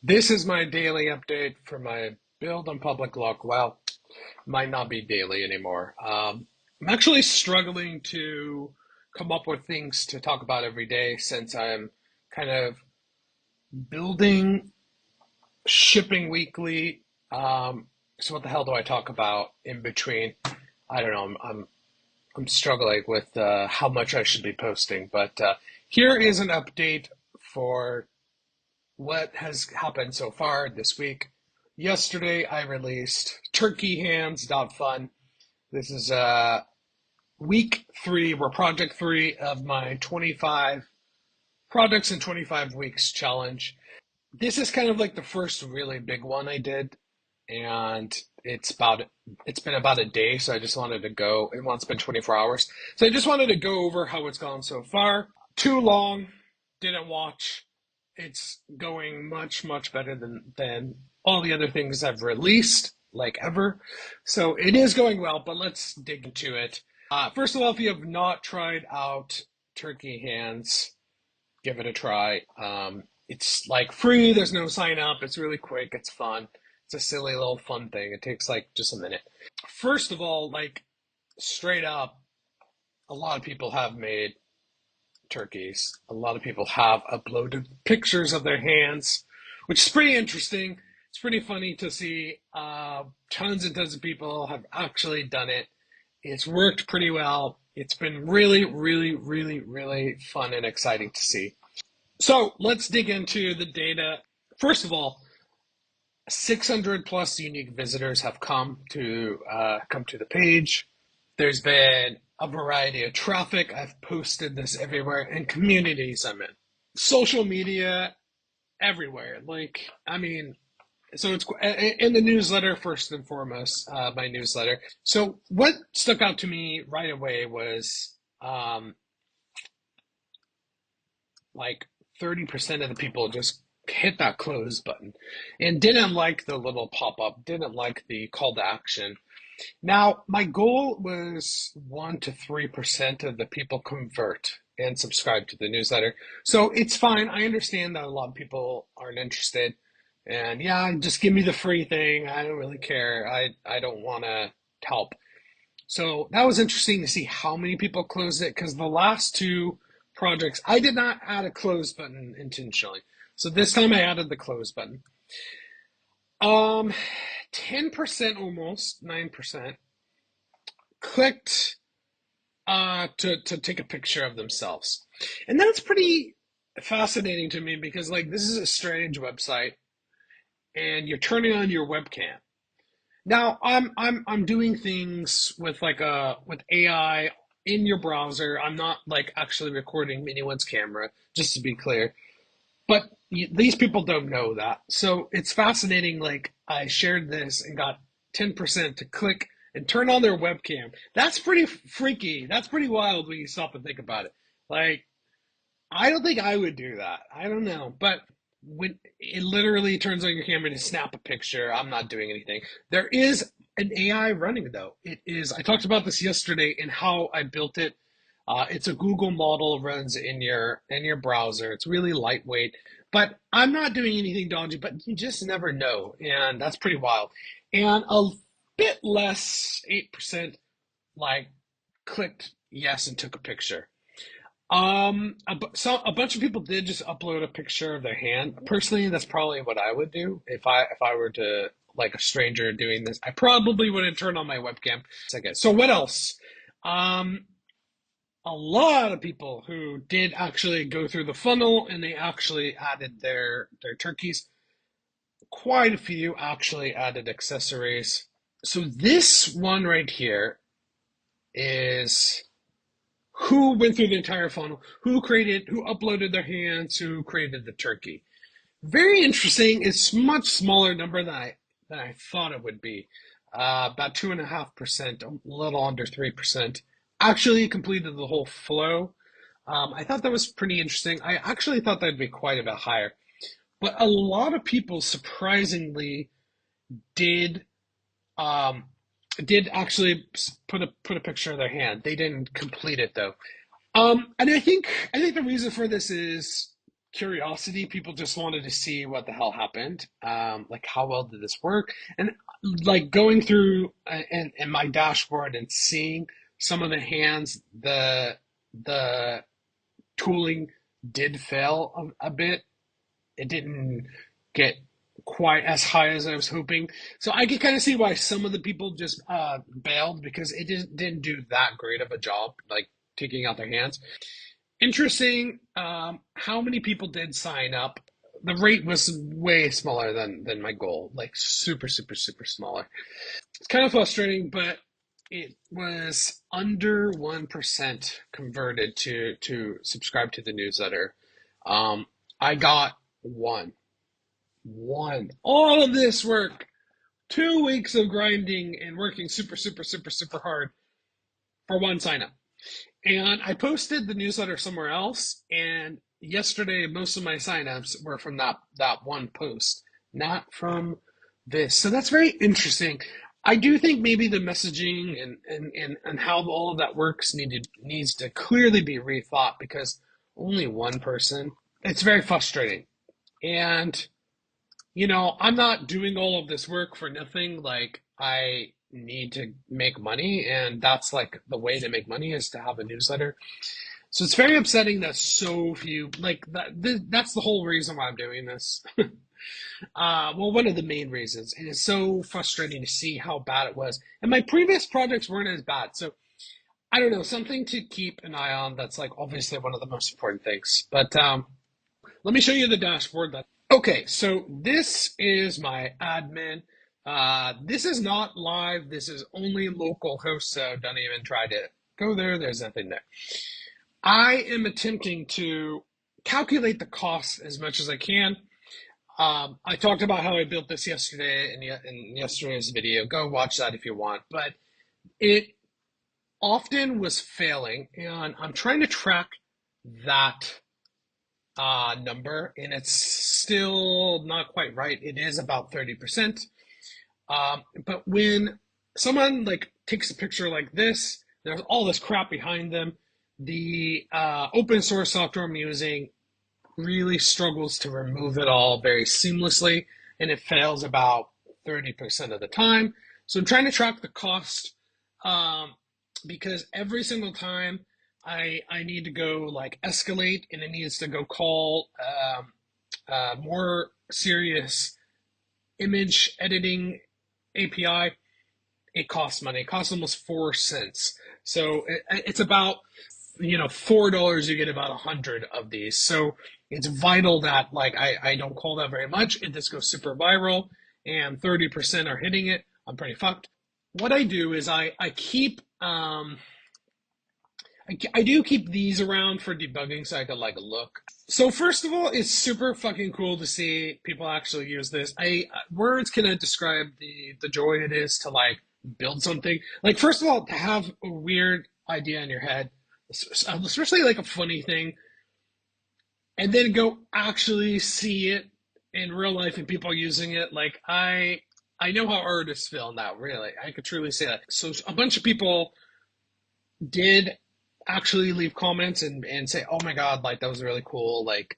This is my daily update for my build on public luck. Well, might not be daily anymore. I'm actually struggling to come up with things to talk about every day since I'm kind of building, shipping weekly. So what the hell do I talk about in between? I don't know. I'm struggling with how much I should be posting, but here is an update for what has happened so far this week. Yesterday, I released Turkey Hands Fun. This is week three, or project three of my 25 projects in 25 weeks challenge. This is kind of like the first really big one I did, and it's been about a day, so I just wanted to go. Well, it's been 24 hours, so I just wanted to go over how it's gone so far. Too long, didn't watch. It's going much better than all the other things I've released, like ever. So it is going well, but let's dig into it. First of all, if you have not tried out Turkey Hands, give it a try. It's like free. There's no sign up. It's really quick. It's fun. It's a silly little fun thing. It takes like just a minute. First of all, like straight up, a lot of people have made turkeys. A lot of people have uploaded pictures of their hands, which is pretty interesting. It's pretty funny to see. Tons and tons of people have actually done it. It's worked pretty well. It's been really fun and exciting to see. So let's dig into the data. First of all, 600 plus unique visitors have come to the page. There's been a variety of traffic. I've posted this everywhere, and communities I'm in. Social media everywhere. So it's in the newsletter first and foremost, my newsletter. So what stuck out to me right away was like 30% of the people just hit that close button and didn't like the little pop-up, didn't like the call to action. Now, my goal was 1 to 3% of the people convert and subscribe to the newsletter. So it's fine. I understand that a lot of people aren't interested. And yeah, just give me the free thing. I don't really care. I don't want to help. So that was interesting to see how many people closed it because the last two projects, I did not add a close button intentionally. So this time I added the close button. Um, 10% almost, 9% clicked to take a picture of themselves. And that's pretty fascinating to me because like this is a strange website and you're turning on your webcam. Now I'm doing things with with AI in your browser. I'm not like actually recording anyone's camera, just to be clear. But these people don't know that. So it's fascinating. Like I shared this and got 10% to click and turn on their webcam. That's pretty freaky. That's pretty wild when you stop and think about it. Like I don't think I would do that. I don't know. But when it literally turns on your camera to snap a picture, I'm not doing anything. There is an AI running though. It is, I talked about this yesterday and how I built it. It's a Google model, runs in your browser. It's really lightweight, but I'm not doing anything dodgy, but you just never know. And that's pretty wild. And a bit less, 8%, like clicked yes and took a picture. A bunch of people did just upload a picture of their hand. Personally, that's probably what I would do if I were to like a stranger doing this. I probably wouldn't turn on my webcam. Okay, so what else? Um, a lot of people who did actually go through the funnel and they actually added their turkeys. Quite a few actually added accessories. So this one right here is who went through the entire funnel, who uploaded their hands, who created the turkey. Very interesting. It's much smaller number than I thought it would be. About 2.5%, a little under 3%. Actually completed the whole flow. I thought that was pretty interesting. I actually thought that'd be quite a bit higher. But a lot of people surprisingly did um, did actually put a picture of their hand. They didn't complete it though. And I think the reason for this is curiosity. People just wanted to see what the hell happened. Like how well did this work? And like going through and my dashboard and seeing some of the hands, the tooling did fail a bit. It didn't get quite as high as I was hoping. So I can kind of see why some of the people just bailed because it didn't do that great of a job, like taking out their hands. Interesting. How many people did sign up? The rate was way smaller than my goal, like super, super, super smaller. It's kind of frustrating, but it was under 1% converted to subscribe to the newsletter. I got one, one. All of this work, 2 weeks of grinding and working super, super, super, super hard for one sign up. And I posted the newsletter somewhere else, and yesterday most of my signups were from that one post, not from this. So that's very interesting. I do think maybe the messaging and how all of that works needs to clearly be rethought because only one person. It's very frustrating. And I'm not doing all of this work for nothing. Like, I need to make money, and that's like the way to make money is to have a newsletter. So it's very upsetting that so few, like, that's the whole reason why I'm doing this. Well, one of the main reasons. And it's so frustrating to see how bad it was. And my previous projects weren't as bad. So I don't know, something to keep an eye on. That's like obviously one of the most important things. But let me show you the dashboard. Okay, so this is my admin. This is not live. This is only local host, so don't even try to go there. There's nothing there. I am attempting to calculate the costs as much as I can. I talked about how I built this yesterday in yesterday's video. Go watch that if you want. But it often was failing, and I'm trying to track that number, and it's still not quite right. It is about 30%. But when someone like takes a picture like this, there's all this crap behind them. The open source software I'm using really struggles to remove it all very seamlessly, and it fails about 30% of the time. So I'm trying to track the cost because every single time I need to go like escalate, and it needs to go call more serious image editing API. It costs money. It costs almost 4 cents. So it's about $4. You get about 100 of these. So it's vital that like I don't call that very much, and this goes super viral, and 30% are hitting it. I'm pretty fucked. What I do is I keep I do keep these around for debugging so I can like look. So first of all, it's super fucking cool to see people actually use this. Words cannot describe the joy it is to like build something. Like first of all, to have a weird idea in your head, especially like a funny thing, and then go actually see it in real life and people using it. Like I know how artists feel now, really. I could truly say that. So a bunch of people did actually leave comments and say, oh my God, like that was really cool, like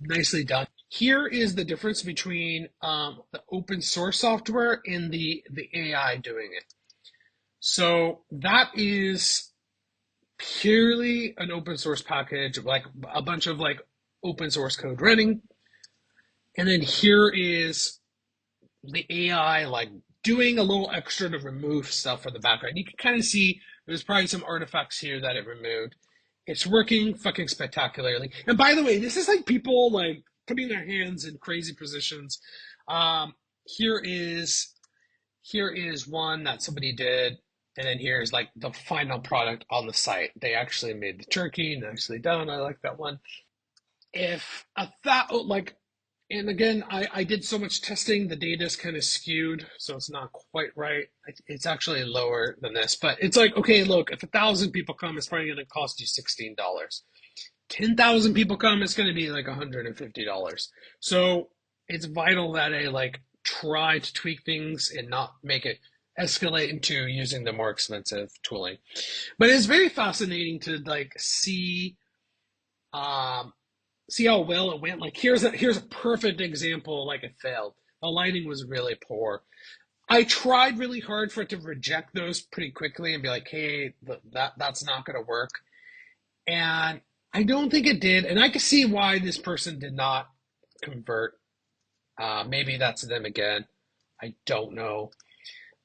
nicely done. Here is the difference between the open source software and the AI doing it. So that is purely an open source package, like a bunch of like open source code running. And then here is the AI like doing a little extra to remove stuff from the background. You can kind of see there's probably some artifacts here that it removed. It's working fucking spectacularly. And by the way, this is like people like putting their hands in crazy positions. Um, here is one that somebody did, and then here's like the final product on the site. They actually made the turkey, nicely done. I like that one. If a that like and again, I did so much testing, the data is kind of skewed, so it's not quite right. It's actually lower than this, but it's like, okay, look, if 1,000 people come, it's probably going to cost you $16. 10,000 people come, it's going to be like $150. So it's vital that I like try to tweak things and not make it escalate into using the more expensive tooling. But it's very fascinating to like see um, see how well it went. Like here's a perfect example. Like it failed. The lighting was really poor. I tried really hard for it to reject those pretty quickly and be like, hey, that's not going to work. And I don't think it did. And I can see why this person did not convert. Maybe that's them again. I don't know.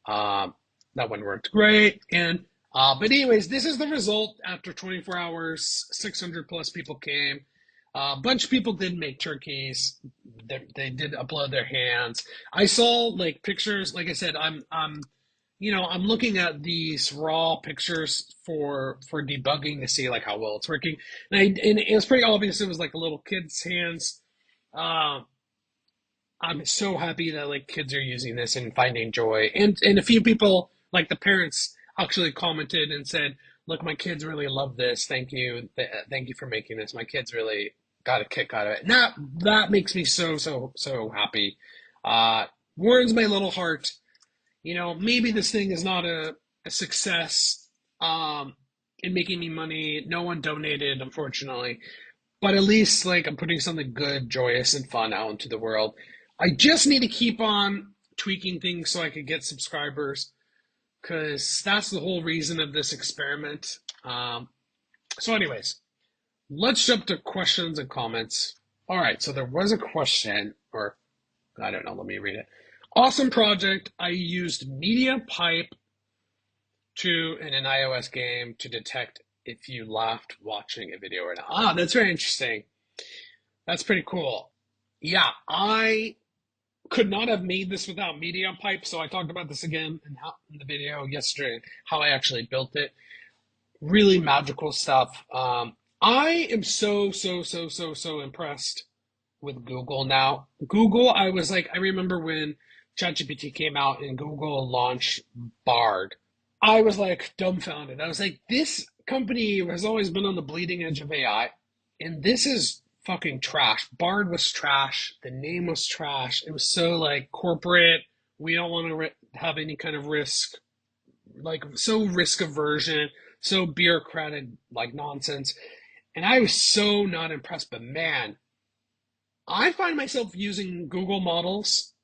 Um, that one worked great. And but anyways, this is the result after 24 hours. 600 plus people came. A bunch of people did make turkeys. They did upload their hands. I saw like pictures. Like I said, I'm looking at these raw pictures for debugging to see like how well it's working. And it was pretty obvious it was like a little kid's hands. Uh, I'm so happy that like kids are using this and finding joy. And a few people, like the parents, actually commented and said, "Look, my kids really love this. Thank you, thank you for making this. My kids really got a kick out of it." And that makes me so happy. Uh, Warms my little heart. Maybe this thing is not a success in making me money. No one donated, unfortunately. But at least like I'm putting something good, joyous, and fun out into the world. I just need to keep on tweaking things so I could get subscribers because that's the whole reason of this experiment. So, anyways, let's jump to questions and comments. All right, so there was a question, or I don't know, let me read it. Awesome project. I used media pipe in an iOS game to detect if you laughed watching a video or not. That's very interesting. That's pretty cool. Yeah, I could not have made this without Media Pipe, so I talked about this again in the video yesterday, how I actually built it. Really magical stuff. I am so impressed with Google now. Google, I remember when ChatGPT came out and Google launched Bard. I was like dumbfounded. I was like, this company has always been on the bleeding edge of AI, and this is fucking trash. Bard was trash. The name was trash. It was so like corporate. We don't want to have any kind of risk, like so risk aversion, so bureaucratic, like nonsense. And I was so not impressed. But man, I find myself using Google models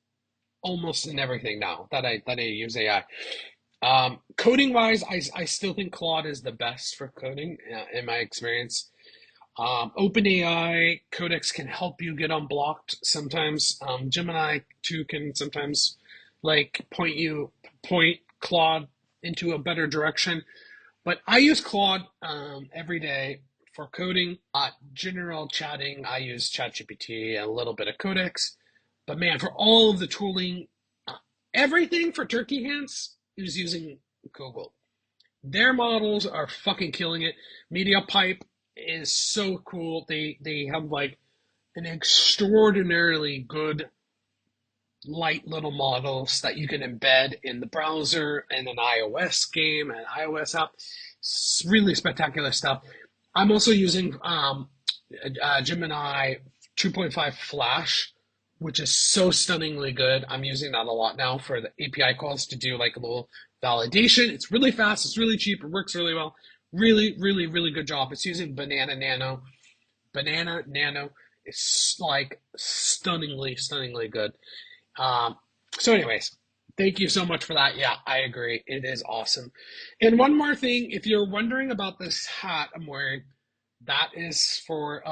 almost in everything now that I use AI. Coding wise, I still think Claude is the best for coding in my experience. OpenAI Codex can help you get unblocked sometimes. Gemini too can sometimes like point Claude into a better direction. But I use Claude every day for coding. General chatting, I use ChatGPT and a little bit of Codex. But man, for all of the tooling, uh, everything for turkey hands is using Google. Their models are fucking killing it. MediaPipe is so cool. They have like an extraordinarily good light little models that you can embed in the browser and an iOS game and iOS app. It's really spectacular stuff. I'm also using Gemini 2.5 Flash, which is so stunningly good. I'm using that a lot now for the API calls to do like a little validation. It's really fast. It's really cheap. It works really well. Really good job. It's using Banana Nano. Banana Nano is like stunningly good. Um, so, anyways, thank you so much for that. Yeah, I agree. It is awesome. And one more thing, if you're wondering about this hat I'm wearing, that is for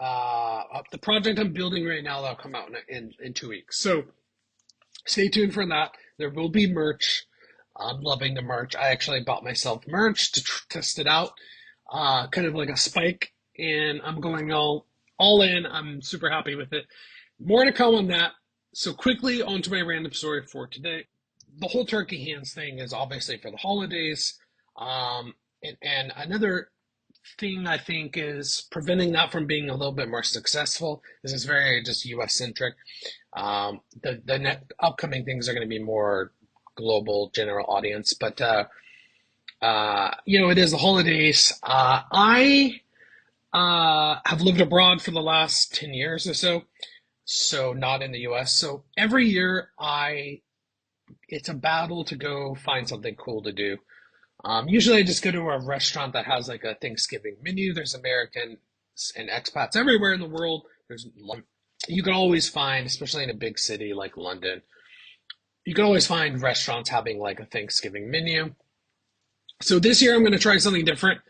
the project I'm building right now that'll come out in 2 weeks. So stay tuned for that. There will be merch. I'm loving the merch. I actually bought myself merch to test it out, kind of like a spike, and I'm going all in. I'm super happy with it. More to come on that. So quickly onto my random story for today. The whole turkey hands thing is obviously for the holidays. And another thing I think is preventing that from being a little bit more successful. This is very just US centric. The upcoming things are going to be more global general audience, but it is the holidays. I have lived abroad for the last 10 years or so, so not in the US. So every year it's a battle to go find something cool to do. Usually I just go to a restaurant that has like a Thanksgiving menu. There's American and expats everywhere in the world. You can always find, especially in a big city like London, you can always find restaurants having like a Thanksgiving menu. So this year I'm going to try something different.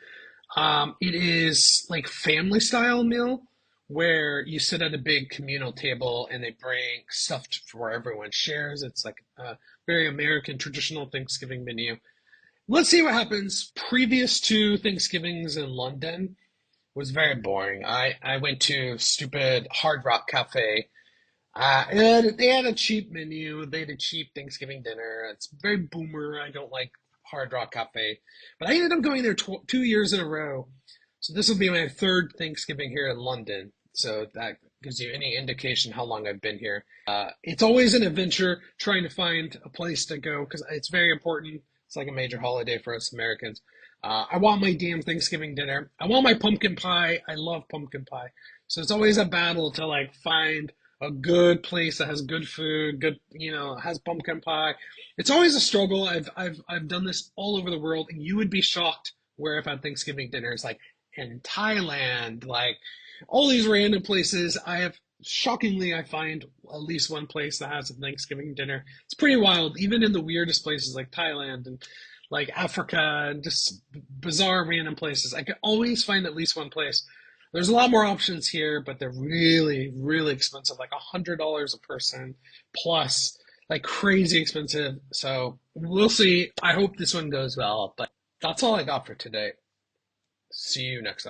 It is like family style meal where you sit at a big communal table and they bring stuff for everyone shares. It's like a very American traditional Thanksgiving menu. Let's see what happens. Previous to Thanksgivings in London was very boring. I went to stupid Hard Rock Cafe. And they had a cheap menu. They had a cheap Thanksgiving dinner. It's very boomer. I don't like Hard Rock Cafe, but I ended up going there 2 years in a row. So this will be my third Thanksgiving here in London. So that gives you any indication how long I've been here. It's always an adventure trying to find a place to go because it's very important. It's like a major holiday for us Americans. I want my damn Thanksgiving dinner. I want my pumpkin pie. I love pumpkin pie. So it's always a battle to like find a good place that has good food, good, has pumpkin pie. It's always a struggle. I've done this all over the world, and you would be shocked where I've had Thanksgiving dinners, like in Thailand, like all these random places. Shockingly, I find at least one place that has a Thanksgiving dinner. It's pretty wild, even in the weirdest places like Thailand and like Africa and just bizarre random places. I can always find at least one place. There's a lot more options here, but they're really, really expensive, like $100 a person plus like crazy expensive. So we'll see. I hope this one goes well, but that's all I got for today. See you next time.